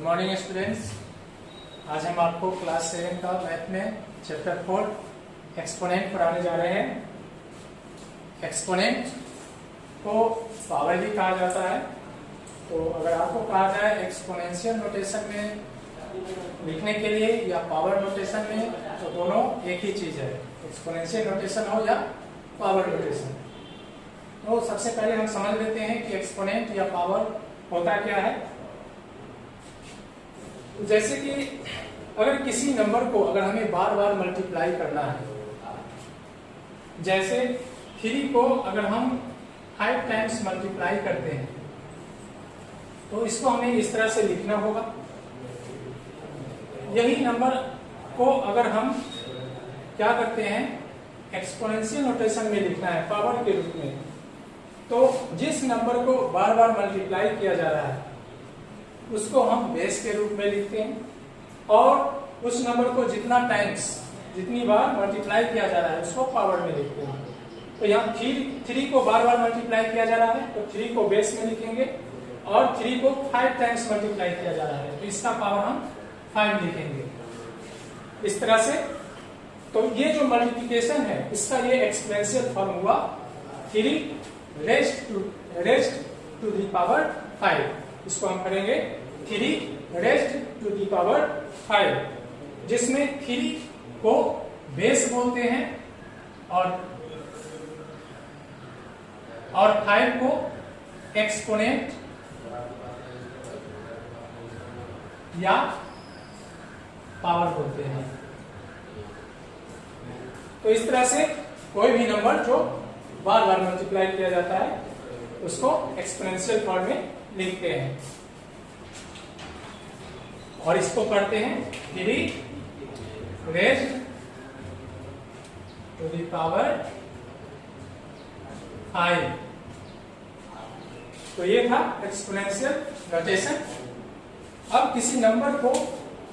Morning students. आज हम आपको क्लास 7 का मैथ में चैप्टर 4 एक्सपोनेंट पढ़ाने जा रहे हैं। एक्सपोनेंट को पावर भी कहा जाता है। तो अगर आपको कहा जाए एक्सपोनेंशियल नोटेशन में लिखने के लिए या पावर नोटेशन में, तो दोनों एक ही चीज है, एक्सपोनेंशियल नोटेशन हो या पावर नोटेशन। तो सबसे पहले हम समझ लेते हैं कि एक्सपोनेंट या पावर होता क्या है। जैसे कि अगर किसी नंबर को अगर हमें बार बार मल्टीप्लाई करना है, जैसे 3 को अगर हम 5 टाइम्स मल्टीप्लाई करते हैं तो इसको हमें इस तरह से लिखना होगा। यही नंबर को अगर हम क्या करते हैं, एक्सपोनेंशियल नोटेशन में लिखना है पावर के रूप में, तो जिस नंबर को बार बार मल्टीप्लाई किया जा रहा है उसको हम बेस के रूप में लिखते हैं और उस नंबर को जितनी बार मल्टीप्लाई किया जा रहा है उसको पावर में लिखते हैं। तो यहाँ 3 को बार बार मल्टीप्लाई किया जा रहा है तो 3 को बेस में लिखेंगे और 3 को 5 टाइम्स मल्टीप्लाई किया जा रहा है तो इसका पावर हम 5 लिखेंगे इस तरह से। तो ये जो मल्टीप्लिकेशन है इसका ये एक्सपोनेंशियल फॉर्म हुआ 3 रेज्ड टू द पावर 5। इसको हम करेंगे 3 रेज्ड टू द पावर 5, जिसमें 3 को बेस बोलते हैं और 5 को एक्सपोनेंट या पावर बोलते हैं। तो इस तरह से कोई भी नंबर जो बार बार मल्टीप्लाई किया जाता है उसको एक्सपोनेंशियल फॉर्म में लिखते हैं और इसको पढ़ते हैं 3 रेज्ड टू द पावर 5। तो ये था एक्सपोनेंशियल नोटेशन। अब किसी नंबर को,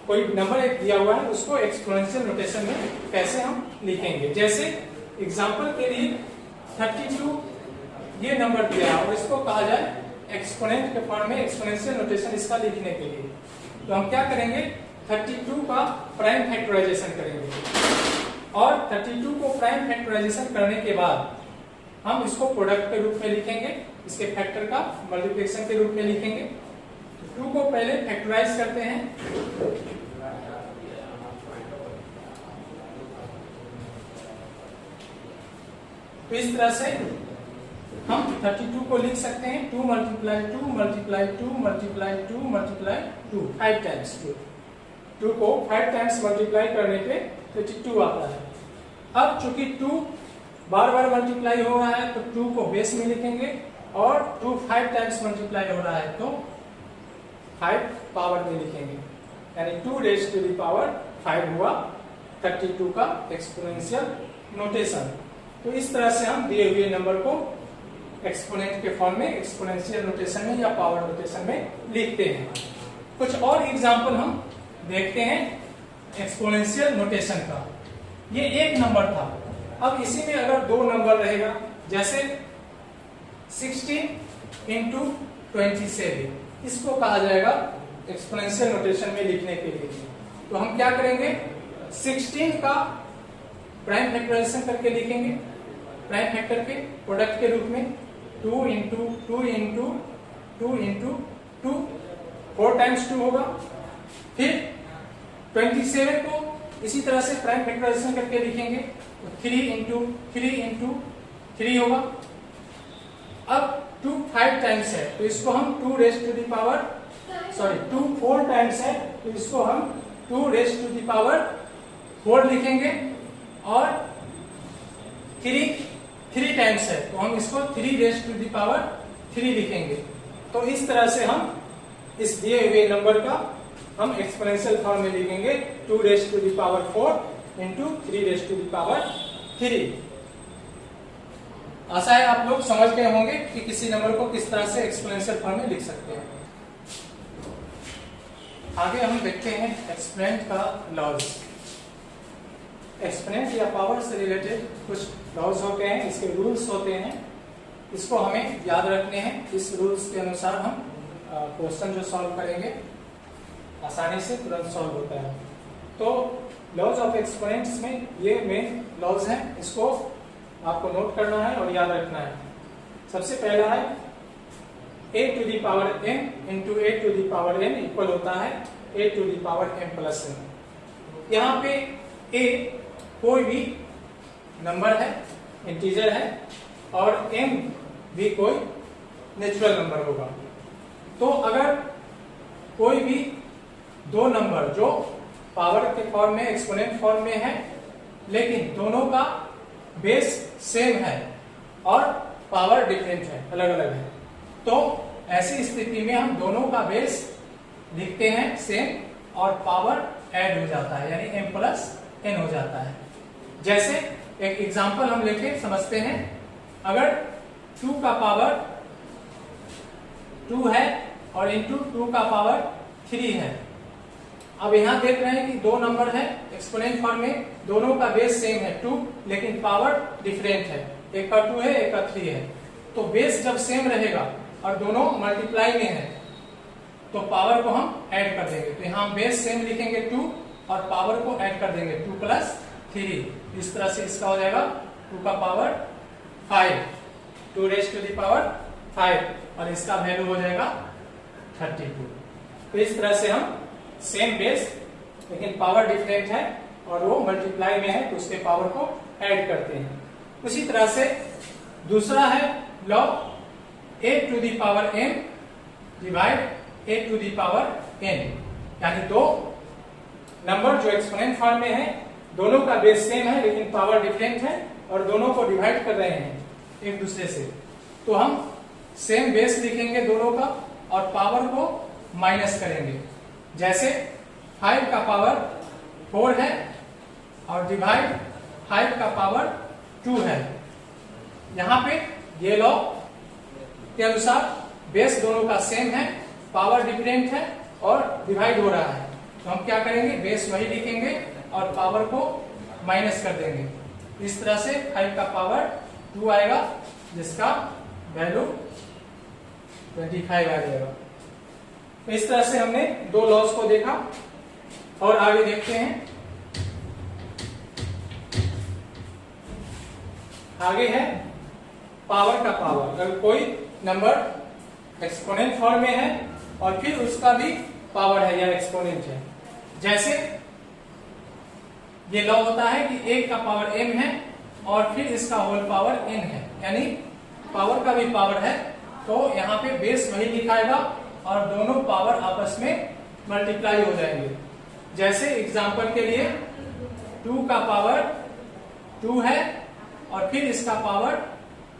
कोई नंबर एक दिया हुआ है, उसको एक्सपोनेंशियल नोटेशन में कैसे हम लिखेंगे। जैसे एग्जांपल के लिए 32 ये नंबर दिया है और इसको कहा जाए एक्सपोनेंट के फॉर्म में एक्सपोनेंशियल नोटेशन इसका लिखने के लिए, तो हम क्या करेंगे 32 का प्राइम फैक्टराइजेशन करेंगे और 32 को प्राइम फैक्टराइजेशन करने के बाद हम इसको प्रोडक्ट के रूप में लिखेंगे, इसके फैक्टर का मल्टीप्लिकेशन के रूप में लिखेंगे। 2 को पहले फैक्टराइज करते हैं, तो इस तरह से हम 32 को लिख सकते हैं 2 multiply 2 multiply 2 multiply 2 multiply 2 5 times 2 को 5 टाइम्स मल्टीप्लाई करने पे 32 आता है। अब चूंकि 2 बार बार मल्टीप्लाई हो रहा है तो 2 को बेस में लिखेंगे और 2 5 टाइम्स मल्टीप्लाई हो रहा है तो 5 पावर में लिखेंगे, यानी 2 रेज्ड टू द पावर 5 हुआ 32 का एक्सपोनेंशियल नोटेशन। तो इस तरह से हम दिए हुए नंबर को एक्सपोनेंट के फॉर्म में एक्सपोनेंशियल नोटेशन में या पावर नोटेशन में लिखते हैं। कुछ और एग्जांपल हम देखते हैं एक्सपोनेंशियल नोटेशन का। ये एक नंबर था, अब इसी में अगर 2 नंबर रहेगा, जैसे 16 इंटू 27, इसको कहा जाएगा एक्सपोनेंशियल नोटेशन में लिखने के लिए। तो हम क्या करेंगे 16 का प्राइम फैक्टराइजेशन करके लिखेंगे, प्राइम फैक्टर के प्रोडक्ट के रूप में 2 इंटू 2 इंटू 2 इंटू 2, 4 टाइम्स 2 होगा। फिर 27 को इसी तरह से प्राइम फैक्टराइजेशन करके लिखेंगे तो 3 इंटू 3 इंटू 3 होगा। अब 2 5 टाइम्स है तो इसको हम 2 raised to the power 2 4 times है तो इसको हम 2 रेज्ड टू द पावर 4 लिखेंगे और 3 टाइम्स है तो हम इसको 3 रेज्ड टू द पावर 3 लिखेंगे। तो इस तरह से हम इस दिए हुए नंबर का हम एक्सपोनेंशियल फॉर्म में लिखेंगे 2 raised to the power 4 into 3 raised to the power 3। आशा है आप लोग समझ गए होंगे कि किसी नंबर को किस तरह से एक्सपोनेंशियल फॉर्म में लिख सकते हैं। आगे हम देखते हैं एक्सपोनेंट का लॉज। एक्सपोनेंट या पावर से रिलेटेड कुछ लॉज होते हैं, इसके रूल्स होते हैं, इसको हमें याद रखने हैं। इस रूल्स के अनुसार हम क्वेश्चन जो सॉल्व करेंगे आसानी से तुरंत सॉल्व होता है। तो लॉज ऑफ एक्सपोनेंट्स में ये मेन लॉज हैं, इसको आपको नोट करना है और याद रखना है। सबसे पहला है a to the power m into a to the power n equal होता है a to the power m plus n। यहाँ पे a कोई भी नंबर है, इंटीजर है, और m भी कोई नेचुरल नंबर होगा। तो अगर कोई भी दो नंबर जो पावर के फॉर्म में, एक्सपोनेंट फॉर्म में है, लेकिन दोनों का बेस सेम है और पावर डिफरेंट है, अलग अलग है, तो ऐसी स्थिति में हम दोनों का बेस लिखते हैं सेम और पावर ऐड हो जाता है, यानी m प्लस n हो जाता है। जैसे एक एग्जांपल हम लेके समझते हैं। अगर 2 का पावर 2 है और इंटू 2 का पावर 3 है। अब यहाँ देख रहे हैं कि दो नंबर है एक्सपोनेंट फॉर्म में, दोनों का बेस सेम है 2, लेकिन पावर डिफरेंट है, एक का 2 है, एक का 3 है। तो बेस जब सेम रहेगा और दोनों मल्टीप्लाई में है तो पावर को हम ऐड कर देंगे। तो यहाँ बेस सेम लिखेंगे 2 और पावर को ऐड कर देंगे 2 प्लस 3। इस तरह से इसका हो जाएगा 2 का power 5, 2 raise to the power 5, और इसका वैल्यू हो जाएगा 32। तो इस तरह से हम सेम बेस लेकिन पावर डिफरेंट है और वो मल्टीप्लाई में है तो उसके पावर को ऐड करते हैं। उसी तरह से दूसरा है log a to the power m divide a to the power n, यानी दो नंबर जो एक्सपोनेंट फॉर्म में है, दोनों का बेस सेम है लेकिन पावर डिफरेंट है और दोनों को डिवाइड कर रहे हैं एक दूसरे से, तो हम सेम बेस लिखेंगे दोनों का और पावर को माइनस करेंगे। जैसे 5 का पावर 4 है और डिवाइड 5 का पावर 2 है। यहाँ पे ये लॉ के अनुसार बेस दोनों का सेम है, पावर डिफरेंट है और डिवाइड हो रहा है, तो हम क्या करेंगे, बेस वही लिखेंगे और पावर को माइनस कर देंगे। इस तरह से 5 का पावर 2 आएगा जिसका वैल्यू 25 आ जाएगा। तो इस तरह से हमने दो लॉज को देखा और आगे देखते हैं। आगे है पावर का पावर। अगर कोई नंबर एक्सपोनेंट फॉर्म में है और फिर उसका भी पावर है या एक्सपोनेंट है, जैसे ये लॉ होता है कि 1 का पावर m है और फिर इसका होल पावर n है, यानी पावर का भी पावर है, तो यहाँ पे बेस वही लिखाएगा और दोनों पावर आपस में मल्टीप्लाई हो जाएंगे। जैसे एग्जांपल के लिए 2 का पावर 2 है और फिर इसका पावर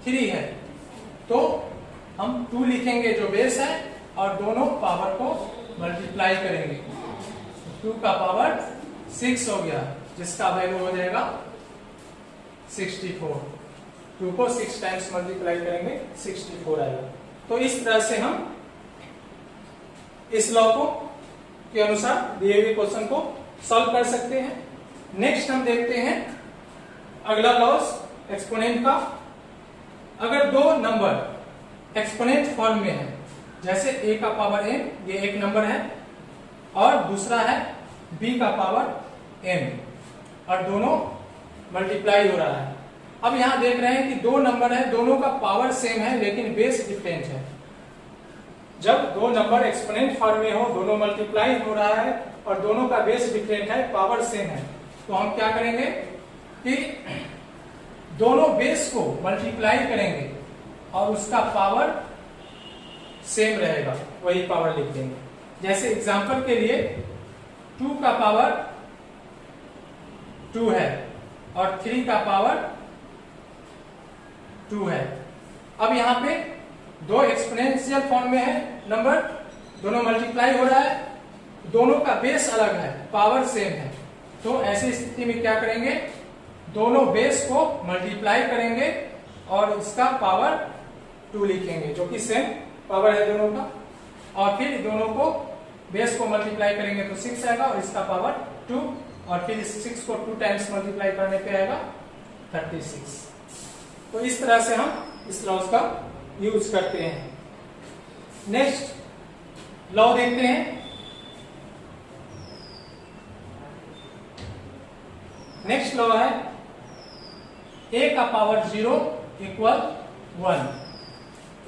3 है, तो हम 2 लिखेंगे जो बेस है और दोनों पावर को मल्टीप्लाई करेंगे। 2 का पावर 6 हो गया जिसका वैल्यू हो जाएगा 64। 2 को 6 टाइम्स मल्टीप्लाई करेंगे 64 आएगा। तो इस तरह से हम इस लॉ को के अनुसार दिए हुए क्वेश्चन को सॉल्व कर सकते हैं। नेक्स्ट हम देखते हैं अगला लॉज एक्सपोनेंट का। अगर दो नंबर एक्सपोनेंट फॉर्म में है, जैसे a का पावर m, ये एक नंबर है, और दूसरा है b का पावर m, और दोनों मल्टीप्लाई हो रहा है। अब यहां देख रहे हैं कि दो नंबर है, दोनों का पावर सेम है लेकिन बेस डिफरेंट है। जब दो नंबर एक्सपोनेंट फॉर्म में हो, दोनों मल्टीप्लाई हो रहा है और दोनों का बेस डिफरेंट है, पावर सेम है, तो हम क्या करेंगे कि दोनों बेस को मल्टीप्लाई करेंगे और उसका पावर सेम रहेगा, वही पावर लिख देंगे। जैसे एग्जांपल के लिए 2 का पावर 2 है और 3 का पावर 2 है। अब यहाँ पे दो एक्सपोनेंशियल फॉर्म में है नंबर, दोनों मल्टीप्लाई हो रहा है, दोनों का बेस अलग है, पावर सेम है, तो ऐसी स्थिति में क्या करेंगे, दोनों बेस को मल्टीप्लाई करेंगे और इसका पावर 2 लिखेंगे जो कि सेम पावर है दोनों का, और फिर दोनों को बेस को मल्टीप्लाई करेंगे तो 6 आएगा और इसका पावर 2, और फिर इस 6 को 2 टाइम्स मल्टीप्लाई करने पे आएगा 36। तो इस तरह से हम इस लॉज का यूज करते हैं। नेक्स्ट लॉ देखते हैं नेक्स्ट लॉ है a का पावर 0 इक्वल 1।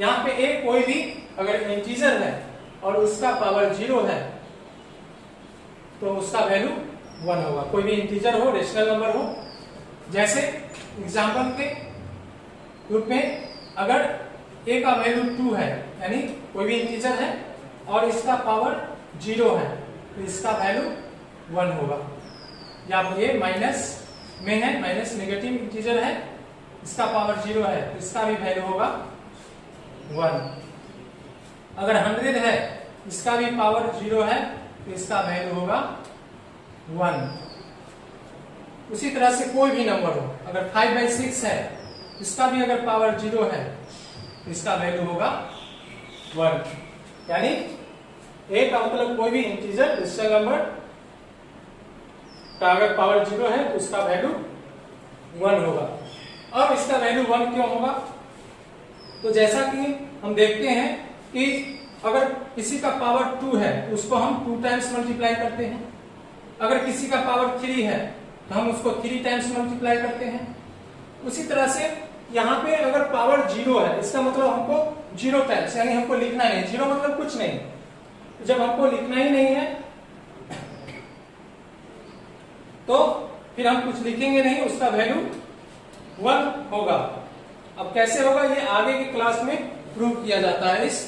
यहाँ पे a कोई भी अगर इंटीजर है और उसका पावर 0 है तो उसका वैल्यू 1 होगा। कोई भी इंटीजर हो, रेशनल नंबर हो, जैसे एग्जांपल के रूप में अगर a का वैल्यू 2 है, यानी कोई भी इंटीजर है और इसका पावर 0 है तो इसका वैल्यू 1 होगा। या ये माइनस में है, माइनस नेगेटिव इंटीजर है, इसका पावर 0 है तो इसका भी वैल्यू होगा 1। अगर 100 है, इसका भी पावर 0 है तो इसका वैल्यू होगा 1। उसी तरह से कोई भी नंबर हो, अगर 5/6 है, इसका भी अगर पावर 0 है तो इसका वैल्यू होगा 1। यानी a का मतलब कोई भी इंटीजर रेशनल नंबर का अगर पावर 0 है तो उसका वैल्यू 1 होगा। अब इसका वैल्यू 1 क्यों होगा? तो जैसा कि हम देखते हैं कि अगर किसी का पावर 2 है तो उसको हम 2 टाइम्स मल्टीप्लाई करते हैं। अगर किसी का पावर 3 है तो हम उसको 3 टाइम्स मल्टीप्लाई करते हैं। उसी तरह से यहाँ पे अगर पावर 0 है, इसका मतलब हमको 0 टाइम्स, यानी हमको लिखना नहीं। 0 मतलब कुछ नहीं, जब हमको लिखना ही नहीं है तो फिर हम कुछ लिखेंगे नहीं, उसका वैल्यू 1 होगा। अब कैसे होगा ये आगे की क्लास में प्रूव किया जाता है। इस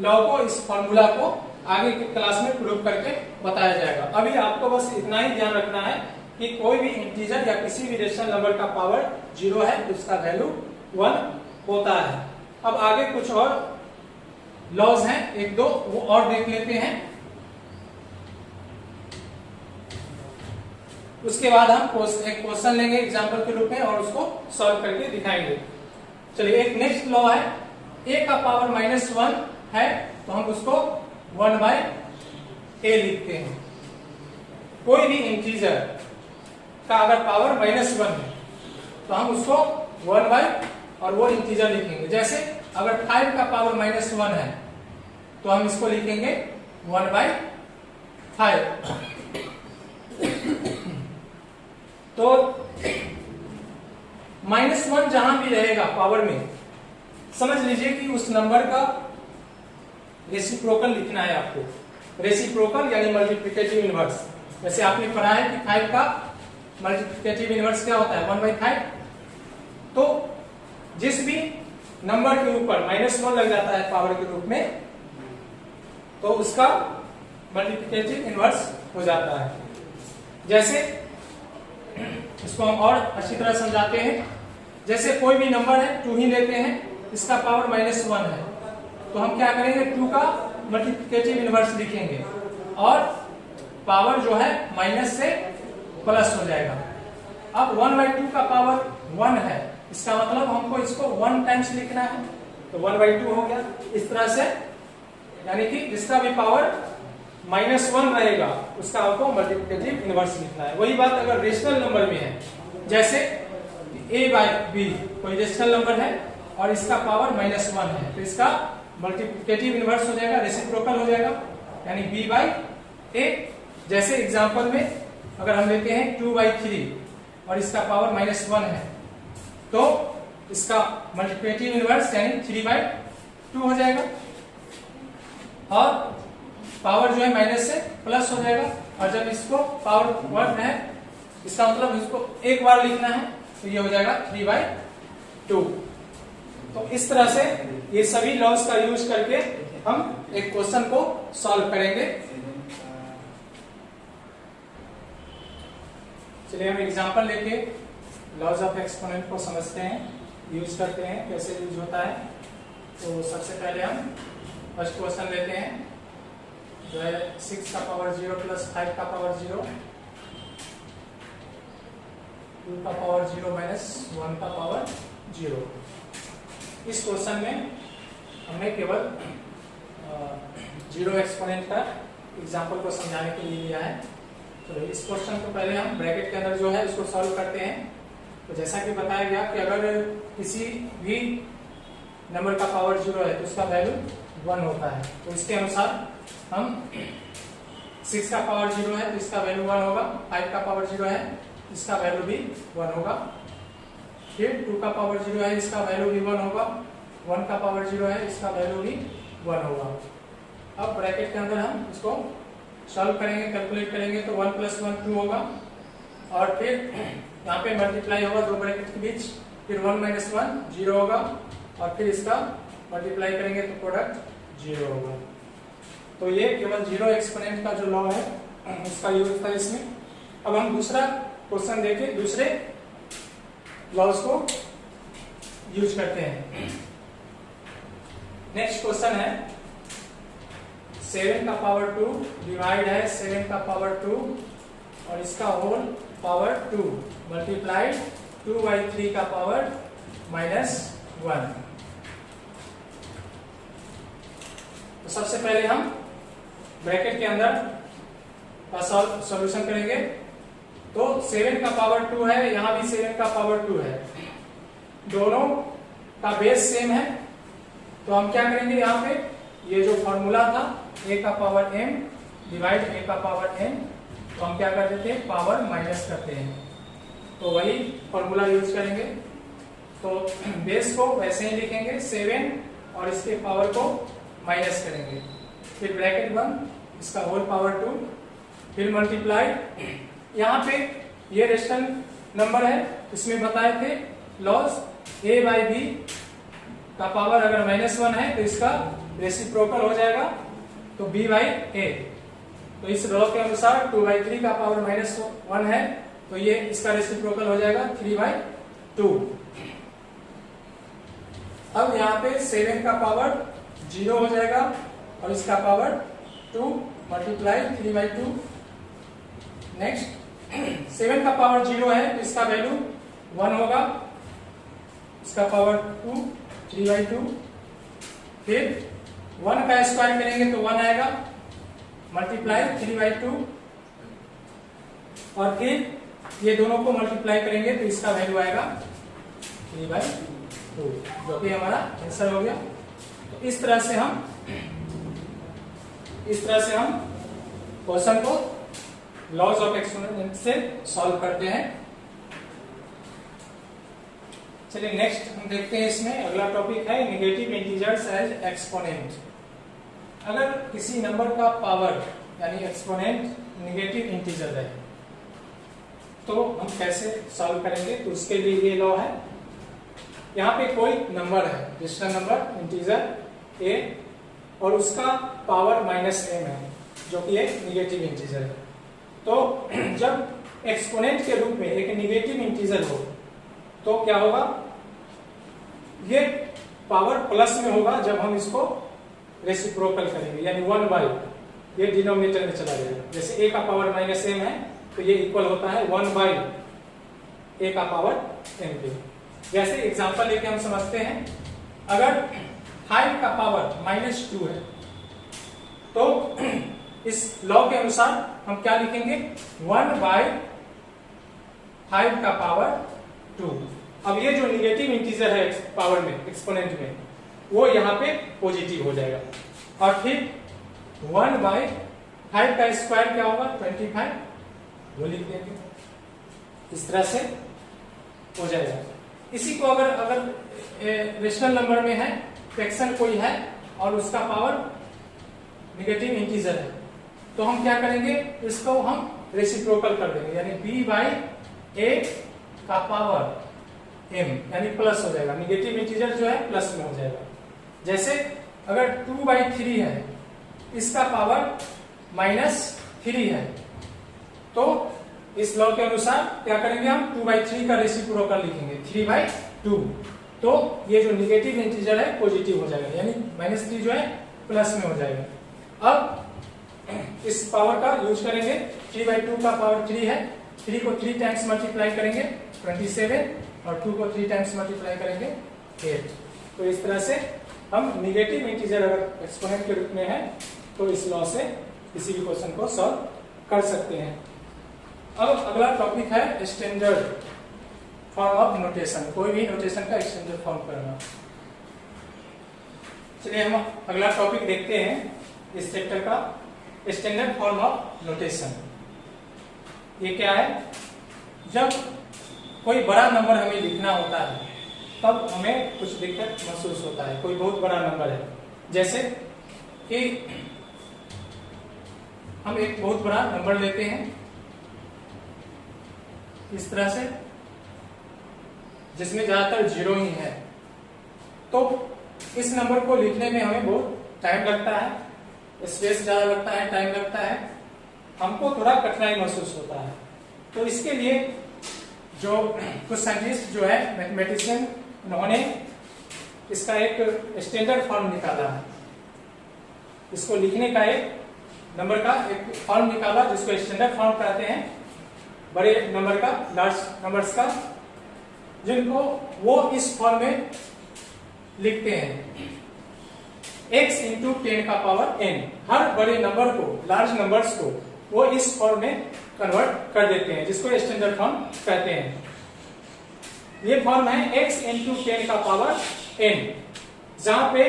लॉ को, इस फॉर्मूला को आगे की क्लास में प्रूव करके बताया जाएगा। अभी आपको बस इतना ही ध्यान रखना है कि कोई भी इंटीजर या किसी भी रेशनल नंबर का पावर 0 है तो उसका वैल्यू 1 होता है। अब आगे कुछ और लॉज हैं, एक दो वो और देख लेते हैं, उसके बाद हम एक क्वेश्चन लेंगे एग्जांपल के रूप में और उसको सॉल्व करके दिखाएंगे। चलिए, एक नेक्स्ट लॉ है, a का पावर -1 है तो हम उसको 1/a लिखते हैं। कोई भी इंटीजर का अगर पावर -1 है तो हम उसको 1 और वो इंटीजर लिखेंगे। जैसे अगर 5 का पावर -1 है तो हम इसको लिखेंगे 1/5। तो -1 जहां भी रहेगा पावर में, समझ लीजिए कि उस नंबर का रेसिप्रोकल लिखना है आपको। रेसिप्रोकल यानी मल्टीप्लिकेटिव इनवर्स। वैसे आपने पढ़ा है कि 5 का मल्टीप्लिकेटिव इनवर्स क्या होता है, 1/5। तो जिस भी नंबर के ऊपर -1 लग जाता है पावर के रूप में तो उसका मल्टीप्लिकेटिव इनवर्स हो जाता है। जैसे इसको हम और अच्छी तरह समझाते हैं। जैसे कोई भी नंबर है, 2 ही लेते हैं, इसका पावर -1 है तो हम क्या करेंगे, 2 का मल्टीप्लिकेटिव इनवर्स लिखेंगे और पावर जो है माइनस से प्लस हो जाएगा। अब 1/2 का पावर 1 है, इसका मतलब हमको इसको 1 टाइम्स लिखना है तो 1/2 हो गया। इस तरह से यानी कि जिसका भी पावर -1 रहेगा उसका आपको मल्टीप्लिकेटिव इनवर्स लिखना है। वही बात अगर रेशनल नंबर में है, जैसे a/b कोई रेशनल नंबर है और इसका पावर -1 है तो इसका मल्टीप्लिकेटिव इनवर्स हो जाएगा, रेसिप्रोकल हो जाएगा, यानी b/a। जैसे एग्जांपल में अगर हम लेते हैं 2/3 और इसका पावर -1 है तो इसका मल्टीप्लिकेटिव इनवर्स यानी 3/2 हो जाएगा और पावर जो है माइनस से प्लस हो जाएगा। और जब इसको पावर 1 है, इसका मतलब इसको एक बार लिखना है तो ये हो जाएगा 3/2। तो इस तरह से ये सभी लॉज का यूज करके हम एक क्वेश्चन को सॉल्व करेंगे। चलिए हम एग्जांपल लेके लॉज ऑफ एक्सपोनेंट को समझते हैं, यूज करते हैं, कैसे यूज होता है। तो सबसे पहले हम फर्स्ट क्वेश्चन लेते हैं जो है 6 का पावर 0 प्लस 5 का पावर 0, 2 का पावर 0 माइनस 1 का पावर 0। इस क्वेश्चन में हमने केवल 0 एक्सपोनेंट का एग्जांपल को समझाने के लिए लिया है। तो इस क्वेश्चन को पहले हम ब्रैकेट के अंदर जो है उसको सॉल्व करते हैं। तो जैसा कि बताया गया कि अगर किसी भी नंबर का पावर 0 है तो उसका वैल्यू 1 होता है। तो इसके अनुसार हम 6 का पावर 0 है तो इसका वैल्यू 1 होगा, 5 का पावर 0 है इसका वैल्यू भी 1 होगा। फिर 2 का पावर 0 है, इसका वैल्यू भी 1 होगा। 1 का पावर 0 है, इसका वैल्यू भी 1 होगा। अब ब्रैकेट के अंदर हम इसको सॉल्व करेंगे, कैलकुलेट करेंगे तो 1 + 1 2 होगा, और फिर यहाँ पे मल्टीप्लाई होगा दो ब्रैकेट के बीच, फिर 1 - 1 0 होगा, और फिर इसका मल्टीप्लाई करेंगे तो प्रोडक्ट 0 होगा। तो ये केवल 0 एक्सपोनेंट का जो लॉ है उसका यूज था इसमें। अब हम दूसरा क्वेश्चन देखें, दूसरे लॉज को यूज करते हैं। नेक्स्ट क्वेश्चन है 7 का पावर 2 डिवाइड है 7 का पावर 2 और इसका होल पावर 2 मल्टीप्लाइड 2/3 का पावर -1। तो सबसे पहले हम ब्रैकेट के अंदर का सॉल्यूशन करेंगे। तो 7 का पावर 2 है, यहां भी 7 का पावर 2 है, दोनों का बेस सेम है। तो हम क्या करेंगे, यहाँ पे ये जो फॉर्मूला था a का पावर m डिवाइड a का पावर n, तो हम क्या कर देते हैं, पावर माइनस करते हैं, तो वही फॉर्मूला यूज करेंगे। तो बेस को वैसे ही लिखेंगे 7 और इसके पावर को माइनस करेंगे, फिर ब्रैकेट 1 इसका होल पावर 2, फिर मल्टीप्लाई। यहाँ पे ये रेशनल नंबर है, इसमें बताए थे लॉज a/b का पावर अगर -1 है तो इसका रेसिप्रोकल हो जाएगा, तो b/a। तो इस लॉ के अनुसार 2/3 का पावर -1 है, तो ये इसका रेसिप्रोकल हो जाएगा 3/2। अब यहाँ पे 7 का पावर 0 हो जाएगा और इसका पावर 2 मल्टीप्लाई 3/2। नेक्स्ट 7 का पावर 0 है तो इसका वैल्यू 1 होगा, इसका पावर 2 3/2। फिर 1 का स्क्वायर करेंगे तो 1 आएगा, मल्टीप्लाई 3/2, और फिर ये दोनों को मल्टीप्लाई करेंगे तो इसका वैल्यू आएगा 3/2, जो कि हमारा आंसर हो गया। तो इस तरह से हम क्वेश्चन को लॉज ऑफ एक्सपोनेंट से सॉल्व करते हैं। चलिए नेक्स्ट हम देखते हैं, इसमें अगला टॉपिक है नेगेटिव इंटीजर्स एज एक्सपोनेंट। अगर किसी नंबर का पावर यानी एक्सपोनेंट नेगेटिव इंटीजर है तो हम कैसे सॉल्व करेंगे, तो उसके लिए ये लॉ है। यहाँ पे कोई नंबर है, रेशनल नंबर इंटीजर a, और उसका पावर -m है जो कि एक नेगेटिव इंटीजर है। तो जब एक्सपोनेंट के रूप में एक नेगेटिव इंटीजर हो तो क्या होगा, ये पावर प्लस में होगा जब हम इसको रेसिप्रोकल करेंगे, यानी 1/, ये डिनोमिनेटर में चला जाएगा। जैसे a का पावर -m है तो ये इक्वल होता है 1/a का पावर m पे। जैसे एग्जांपल लेके हम समझते हैं, अगर 5 का पावर -2 है तो इस लॉ के अनुसार हम क्या लिखेंगे, 1/5 का पावर 2। अब ये जो नेगेटिव इंटीजर है पावर में, एक्सपोनेंट में, वो यहाँ पे पॉजिटिव हो जाएगा, और फिर 1/5 का स्क्वायर क्या होगा, 25, वो लिख देंगे। इस तरह से हो जाएगा। इसी को अगर रेशनल नंबर में है, फ्रैक्शन कोई है और उसका पावर नेगेटिव इंटीजर है, तो हम क्या करेंगे, इसको हम रेसिप्रोकल कर देंगे, यानी b/a का पावर m, यानी प्लस हो जाएगा। नेगेटिव इंटीजर जो है प्लस में हो जाएगा। जैसे अगर 2/3 है, इसका पावर -3 है, तो इस लॉ के अनुसार क्या करेंगे, हम 2/3 का रेसिप्रोकल लिखेंगे 3/2। तो ये जो नेगेटिव इंटीजर है पॉजिटिव हो जाएगा, यानी -3 जो है प्लस में हो जाएगा। अब इस पावर का यूज करेंगे, 3/2 का पावर 3 है, 3 को 3 टाइम्स मल्टीप्लाई करेंगे 27, और 2 को 3 टाइम्स मल्टीप्लाई करेंगे 8। तो इस तरह से हम नेगेटिव इंटीजर अगर एक्सपोनेंट के रूप में है तो इस लॉ से किसी भी क्वेश्चन को सॉल्व कर सकते हैं। अब अगला टॉपिक है स्टैंडर्ड फॉर्म ऑफ नोटेशन, कोई भी नोटेशन का स्टैंडर्ड फॉर्म करना। चलिए हम अगला टॉपिक देखते हैं इस चैप्टर का, स्टैंडर्ड फॉर्म ऑफ नोटेशन। ये क्या है, जब कोई बड़ा नंबर हमें लिखना होता है तब हमें कुछ दिक्कत महसूस होता है। कोई बहुत बड़ा नंबर है, जैसे कि हम एक बहुत बड़ा नंबर लेते हैं इस तरह से, जिसमें ज्यादातर जीरो ही है, तो इस नंबर को लिखने में हमें बहुत टाइम लगता है, स्पेस ज्यादा लगता है, टाइम लगता है, हमको थोड़ा कठिनाई महसूस होता है। तो इसके लिए जो कुछ साइंटिस्ट जो है मैथमेटिशियन, उन्होंने इसका एक स्टैंडर्ड फॉर्म निकाला है। इसको लिखने का एक नंबर का एक फॉर्म निकाला जिसको स्टैंडर्ड फॉर्म कहते हैं, बड़े नंबर का, लार्ज नंबर्स का, जिनको वो इस फॉर्म में लिखते हैं x इंटू 10 का पावर n। हर बड़े नंबर को, लार्ज नंबर्स को वो इस फॉर्म में कन्वर्ट कर देते हैं, जिसको स्टैंडर्ड फॉर्म कहते हैं। ये फॉर्म है x इंटू 10 का पावर n, जहां पे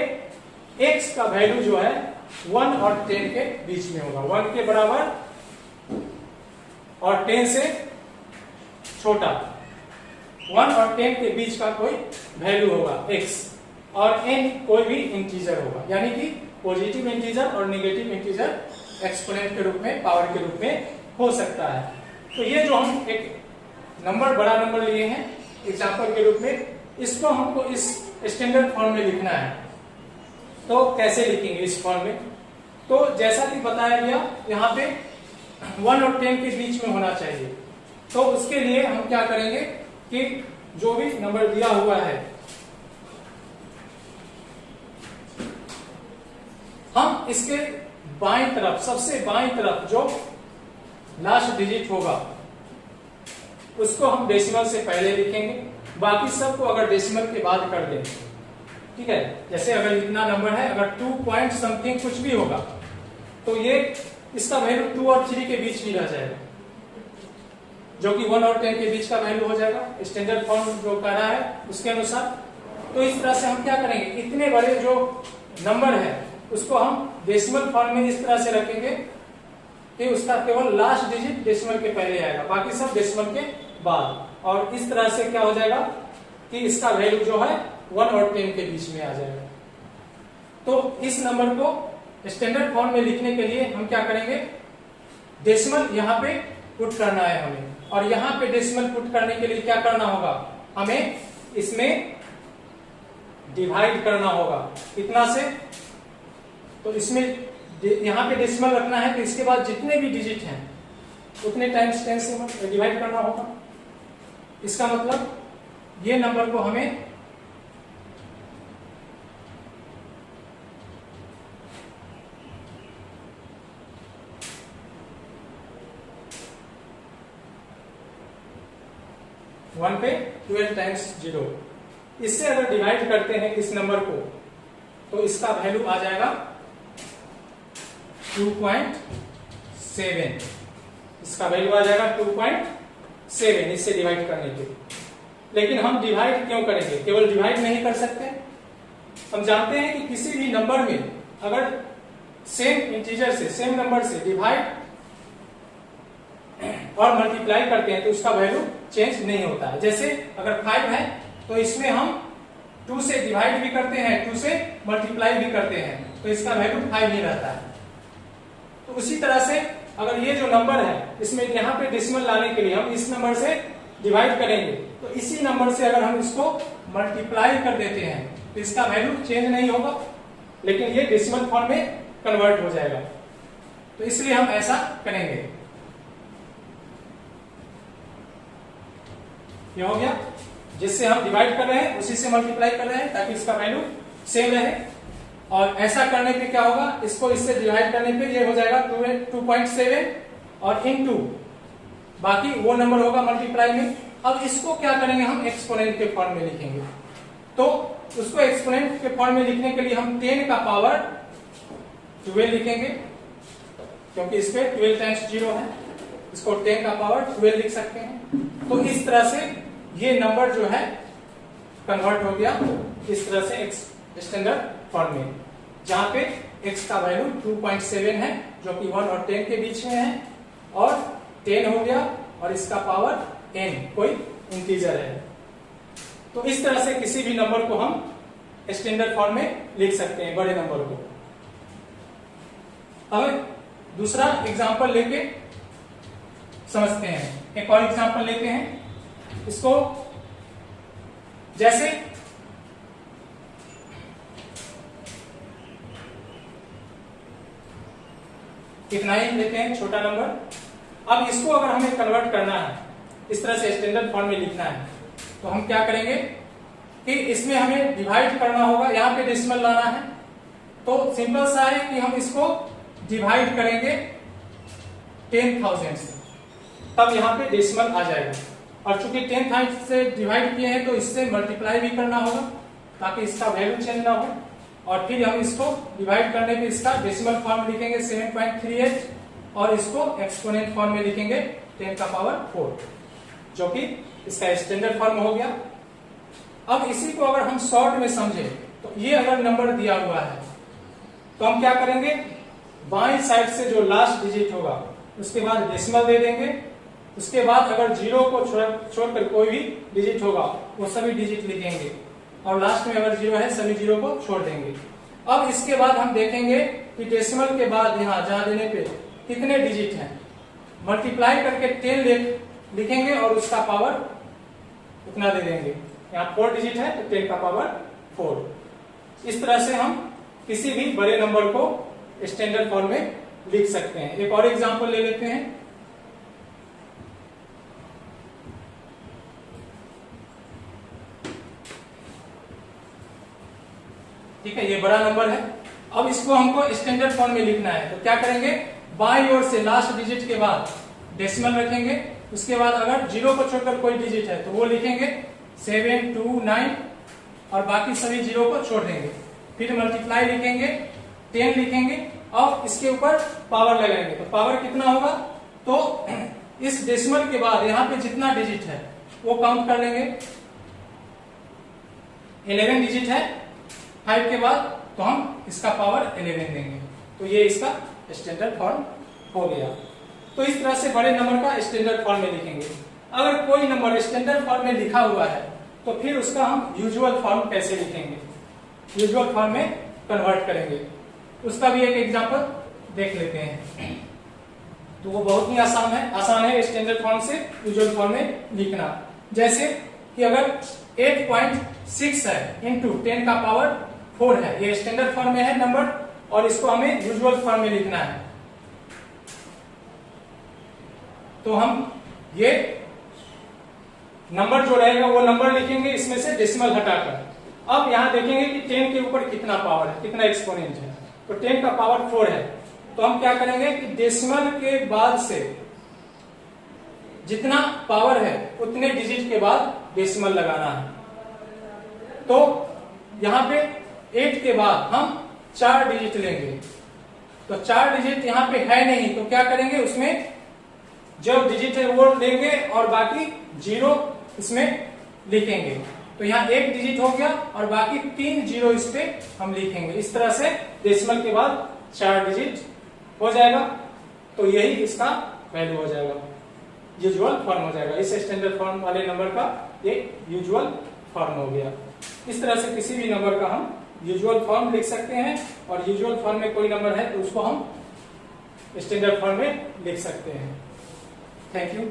x का वैल्यू जो है 1 और 10 के बीच में होगा, 1 के बराबर और 10 से छोटा, 1 और 10 के बीच का कोई वैल्यू होगा x, और n कोई भी इंटीजर होगा, यानी कि पॉजिटिव इंटीजर और नेगेटिव इंटीजर एक्सपोनेंट के रूप में, पावर के रूप में हो सकता है। तो ये जो हम एक नंबर, बड़ा नंबर लिए हैं एग्जांपल के रूप में, इसको हमको इस स्टैंडर्ड फॉर्म में लिखना है। तो कैसे लिखेंगे इस फॉर्म में? तो जैसा कि बताया गया, यहाँ पे 1 और 10 के बीच में होना चाहिए। तो उसके लिए हम क्या करेंगे कि जो भी नंबर दिया हुआ है, हम इसके बाईं तरफ, सबसे बाईं तरफ जो लास्ट डिजिट होगा उसको हम डेसिमल से पहले लिखेंगे, बाकी सबको अगर डेसिमल के बाद कर दें, ठीक है। जैसे अगर इतना नंबर है, अगर 2 पॉइंट समथिंग कुछ भी होगा तो ये इसका वैल्यू 2 और 3 के बीच ही रह जाएगा, जो कि 1 और 10 के बीच का वैल्यू हो जाएगा स्टैंडर्ड फॉर्म जो कह रहा है उसके अनुसार। तो इस तरह से हम क्या करेंगे, इतने बड़े जो नंबर है उसको हम डेसिमल फॉर्म में इस तरह से रखेंगे कि उसका केवल लास्ट डिजिट डेसिमल के पहले आएगा, बाकी सब डेसिमल के बाद। और इस तरह से क्या हो जाएगा कि इसका वैल्यू जो है 1 और 10 के बीच में आ जाएगा। तो इस नंबर को स्टैंडर्ड फॉर्म में लिखने के लिए हम क्या करेंगे, डेसिमल यहाँ पे पुट करना है हमें, और यहाँ पे डेसिमल पुट करने के लिए क्या करना होगा, हमें इसमें डिवाइड करना होगा कितना से। तो इसमें यहाँ पे डेसिमल रखना है, तो इसके बाद जितने भी डिजिट हैं उतने टाइम्स 10 से डिवाइड करना होगा। इसका मतलब ये नंबर को हमें वन पे 12 टाइम्स 0, इससे अगर डिवाइड करते हैं इस नंबर को तो इसका वैल्यू आ जाएगा 2.7, इसका वैल्यू आ जाएगा 2.7 इससे डिवाइड करने के। लेकिन हम डिवाइड क्यों करेंगे, केवल डिवाइड नहीं कर सकते। हम जानते हैं कि किसी भी नंबर में अगर सेम इंटीजर से, सेम नंबर से डिवाइड और मल्टीप्लाई करते हैं तो उसका वैल्यू चेंज नहीं होता है। जैसे अगर 5 है तो इसमें हम 2 से डिवाइड भी करते हैं, 2 से मल्टीप्लाई भी करते हैं, तो इसका वैल्यू 5 ही रहता है। तो उसी तरह से अगर ये जो नंबर है इसमें यहाँ पे डेसिमल लाने के लिए हम इस नंबर से डिवाइड करेंगे, तो इसी नंबर से अगर हम इसको मल्टीप्लाई कर देते हैं तो इसका वैल्यू चेंज नहीं होगा, लेकिन ये डेसिमल फॉर्म में कन्वर्ट हो जाएगा। तो इसलिए हम ऐसा करेंगे। ये हो गया, जिससे हम डिवाइड कर रहे हैं उसी से मल्टीप्लाई कर रहे हैं ताकि इसका वैल्यू सेम रहे। और ऐसा करने पे क्या होगा, इसको इससे डिवाइड करने पे ये हो जाएगा 2.7 और इनटू बाकी वो नंबर होगा मल्टीप्लाई में। अब इसको क्या करेंगे, हम एक्सपोनेंट के फॉर्म में लिखेंगे। तो उसको एक्सपोनेंट के फॉर्म में लिखने के लिए हम 10 का पावर 12 लिखेंगे, क्योंकि इस पे 12 टाइम्स 0 है, इसको 10 का पावर 12 लिख सकते हैं। तो इस तरह से ये नंबर जो है कन्वर्ट हो गया इस तरह से स्टैंडर्ड फॉर्म में, जहां पे x का वैल्यू 2.7 है जो कि 1 और 10 के बीच में है, और 10 हो गया और इसका पावर n कोई इंटीजर है। तो इस तरह से किसी भी नंबर को हम स्टैंडर्ड फॉर्म में लिख सकते हैं, बड़े नंबर को। अब दूसरा एग्जांपल लेके समझते हैं। एक और एग्जांपल लेते हैं इसको, जैसे कितना ही लेते हैं, छोटा नंबर। अब इसको अगर हमें कन्वर्ट करना है, इस तरह से स्टैंडर्ड फॉर्म में लिखना है, तो हम क्या करेंगे कि इसमें हमें डिवाइड करना होगा, यहाँ पे डेसिमल लाना है। तो सिंपल सा है कि हम इसको डिवाइड करेंगे 10,000 से, तब यहाँ पे डेसिमल आ जाएगा। और चूंकि 10,000 से डिवाइड किए हैं तो इससे मल्टीप्लाई भी करना होगा ताकि इसका वैल्यू चेंज ना हो। और फिर हम इसको डिवाइड करने पे इसका डेसिमल फॉर्म लिखेंगे 7.38 और इसको एक्सपोनेंट फॉर्म में लिखेंगे 10 का पावर 4, जो कि इसका स्टैंडर्ड फॉर्म हो गया। अब इसी को अगर हम शॉर्ट में समझे तो ये अगर नंबर दिया हुआ है तो हम क्या करेंगे, बाईं साइड से जो लास्ट डिजिट होगा उसके बाद डेसिमल दे देंगे। उसके बाद अगर जीरो को छोड़कर कोई भी डिजिट होगा वो सभी डिजिट लिखेंगे और लास्ट में अगर जीरो है सभी जीरो को छोड़ देंगे। अब इसके बाद हम देखेंगे कि डेसिमल के बाद यहाँ जहां देने पे कितने डिजिट हैं, मल्टीप्लाई करके 10 लिखेंगे और उसका पावर उतना दे देंगे। यहाँ 4 डिजिट है तो 10 का पावर 4। इस तरह से हम किसी भी बड़े नंबर को स्टैंडर्ड फॉर्म में लिख सकते हैं। एक और एग्जांपल ले लेते हैं। ठीक है, ये बड़ा नंबर है। अब इसको हमको स्टैंडर्ड फॉर्म में लिखना है, तो क्या करेंगे, बाईं ओर से लास्ट डिजिट के बाद डेसिमल रखेंगे। उसके बाद अगर जीरो को छोड़कर कोई डिजिट है तो वो लिखेंगे 7, 2, 9 और बाकी सभी जीरो को छोड़ देंगे। फिर मल्टीप्लाई लिखेंगे, 10 लिखेंगे और इसके ऊपर पावर लगाएंगे। तो पावर कितना होगा, तो इस डेसिमल के बाद यहाँ पे जितना डिजिट है वो काउंट कर लेंगे। 11 डिजिट है 5 के बाद, तो हम इसका पावर 11 देंगे। तो ये इसका स्टैंडर्ड फॉर्म हो गया। तो इस तरह से बड़े नंबर का स्टैंडर्ड फॉर्म में लिखेंगे। अगर कोई नंबर स्टैंडर्ड फॉर्म में लिखा हुआ है तो फिर उसका हम यूजुअल फॉर्म कैसे लिखेंगे, यूजुअल फॉर्म में कन्वर्ट करेंगे। उसका भी एक एग्जांपल देख लेते हैं। तो वो बहुत ही आसान है स्टैंडर्ड फॉर्म से यूजुअल फॉर्म में लिखना। जैसे कि अगर 8.6 है इंटू 10 का पावर 4 है, ये स्टैंडर्ड फॉर्म में है नंबर और इसको हमें यूजुअल फॉर्म में लिखना है। तो हम ये नंबर जो रहेगा वो नंबर लिखेंगे, इसमें से डेसिमल हटाकर। अब यहां देखेंगे कि 10 के ऊपर कितना पावर है, कितना एक्सपोनेंट है। तो 10 का पावर 4 है, तो हम क्या करेंगे कि डेसिमल के बाद से जितना पावर है उतने डिजिट के बाद डेसिमल लगाना है। तो यहां पे 8 के बाद हम 4 डिजिट लेंगे। तो 4 डिजिट यहां पे है नहीं, तो क्या करेंगे, उसमें जो डिजिट है वो लेंगे और बाकी 0 इसमें लिखेंगे। तो यहाँ 1 डिजिट हो गया और बाकी 3 0 इस पे हम लिखेंगे। इस तरह से डेसिमल के बाद 4 डिजिट हो जाएगा। तो यही इसका वैल्यू हो जाएगा, यूजुअल फॉर्म हो जाएगा। इस स्टैंडर्ड फॉर्म वाले नंबर का ये यूजुअल फॉर्म हो गया। इस तरह से किसी भी नंबर का हम यूजुअल फॉर्म लिख सकते हैं और यूजुअल फॉर्म में कोई नंबर है तो उसको हम स्टैंडर्ड फॉर्म में लिख सकते हैं। Thank you.